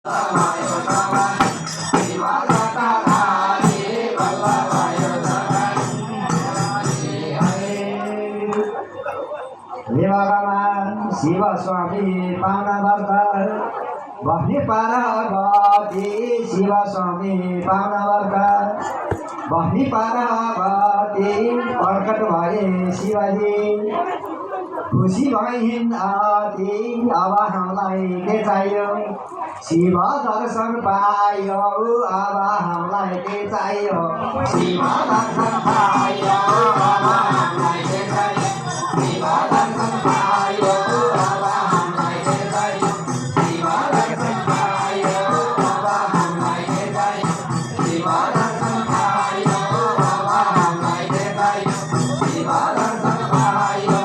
शिव स्वामी पाउनवर्त बस्ने पार्वती शिव स्वामी पाउनवर्त बस्ने पार्वती प्रकट भए शिवजी खुसी भइन् अति अब हामीलाई के चाहियो शिव दर्शन पायो अब हामीलाई के चाहियो शिव दर्शन पायो अब हामीलाई के चाहियो शिव दर्शन पायो अब हामीलाई के चाहियो शिव दर्शन पायो अब हामीलाई के चाहियो शिव दर्शन पायो अब हामीलाई के चाहियो शिव दर्शन पायो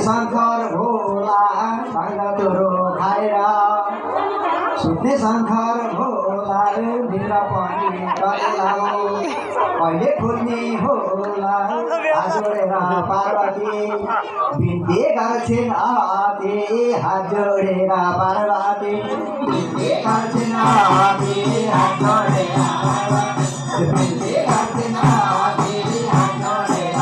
शङ्कर भोला भाङ्गतुरो खाएर सुत्ने शङ्कर भोला भित्र पनि गरेला कहिले खुल्ने होला हात जोडेर पार्वती बिन्ती गर्छिन् आते हात जोडेर पार्वती बिन्ती गर्छिन् आते हात जोडेर पार्वती बिन्ती गर्छिन् आते हात जोडेर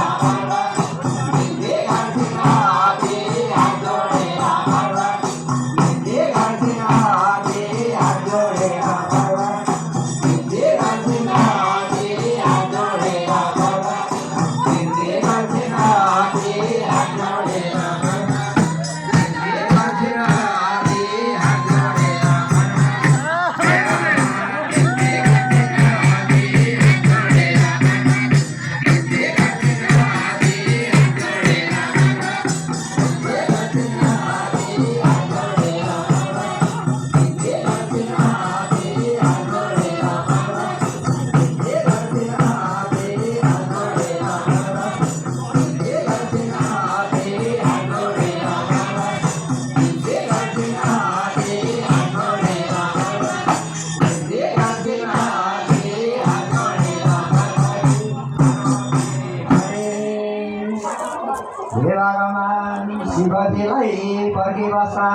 शिवजीलाई पर्खी बसा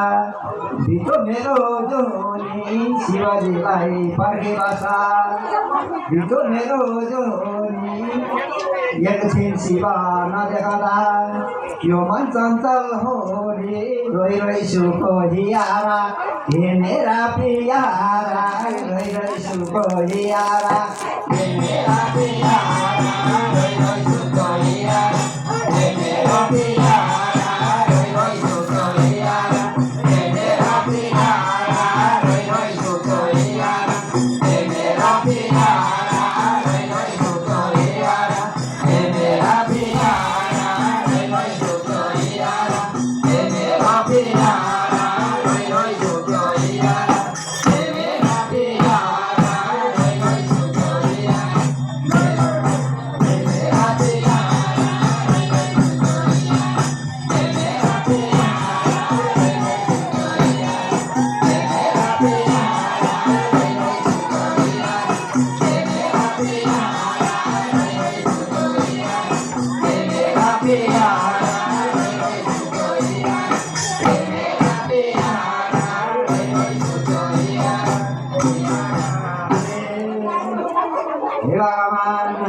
भितो मेरो जोनी शिवजीलाई पर्खी बसा भितो मेरो जोनी एकछिन शिव नदेख्दा यो मन चञ्चल हो रे रोइ रोइ सुको हियारा हे मेरा प्यारा रोइ रोइ सुको हियारा हे मेरा प्यारा रोइ रोइ सुको हियारा हे मेरा प्यारा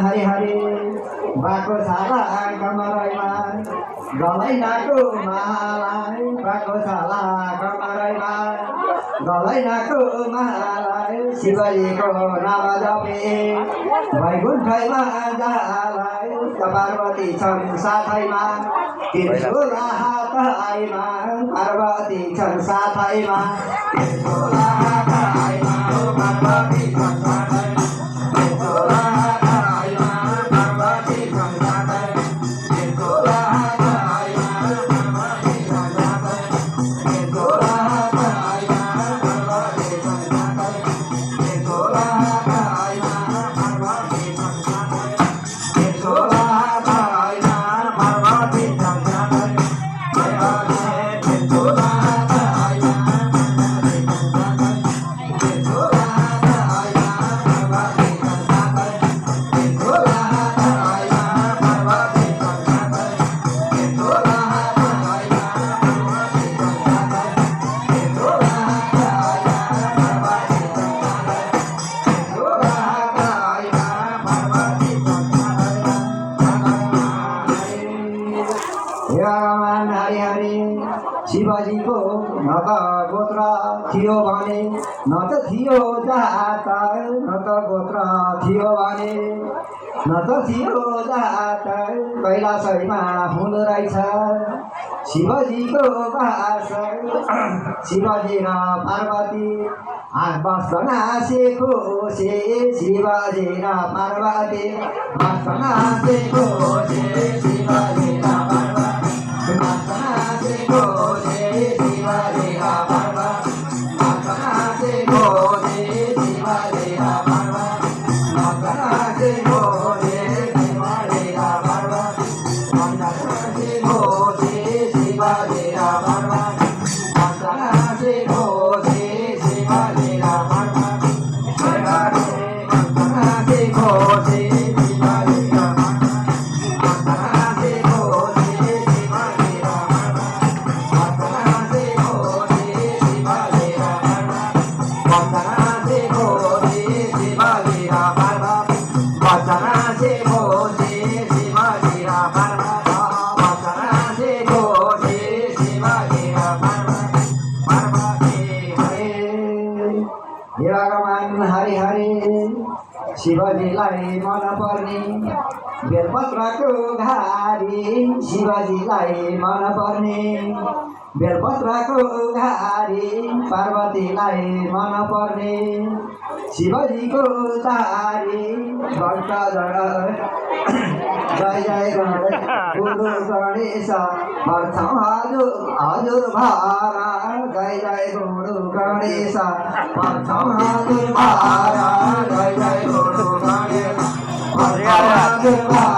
हरि हरि बाको छाला कमरैमा गलै नाको मालाई बाको छाला कमरैमा गलै नाको मालाई शिवजीको नाम जपे वैकुण्ठैमा जालाई पार्वती छन् साथैमा त्रिशूल हात काइमा पार्वती छन् साथैमा झोला काइमा पार्वती छन् साथैमा झोला काइमा पार्वती छन् साथैमा झोला काइमा पार्वती छन् साथैमा झोला काइमा पार्वती छन् साथैमा झोला काइमा पार्वती छन् साथैमा झोला काइमा पार्वती छन् भगवान हरि हरि शिवजीको न त गोत्र थियो भने न त थियो जात न त गोत्र थियो भने न त थियो जात कैलाशैमा हुँदो रहेछ शिवजीको बास शिवजी र पार्वती बस्छन् हाँसेको से शिवजी र पार्वती बस्छन् हाँसेको से शिवजी र पार्वती बस्छन् हाँसेको से शिवजी र पार्वती बस्छन् हाँसेको से शिवजी र पार्वती बस्छन् हाँसेको से शिवजी र पार्वती बस्छन् हाँसेको से शिवजी र पार्वती बस्छन् हाँसेको से शिवजी र पार्वती बस्छन् हाँसेको से शिवजी र भगवान हरि हरि शिवजीलाई मन पर्ने बेलपत्रको घारी शिवजीलाई मन पर्ने बेलपत्रको घारी पार्वतीलाई मन पर्ने शिवजीको तारी घण्ट जय जय गुरु गणेश भर्छौँ हजुर हजुर भारा जय जय गुरु गणेश भर्छौँ हजुर भारा जय जय गुरु गणेश भर्छौँ हजुर भारा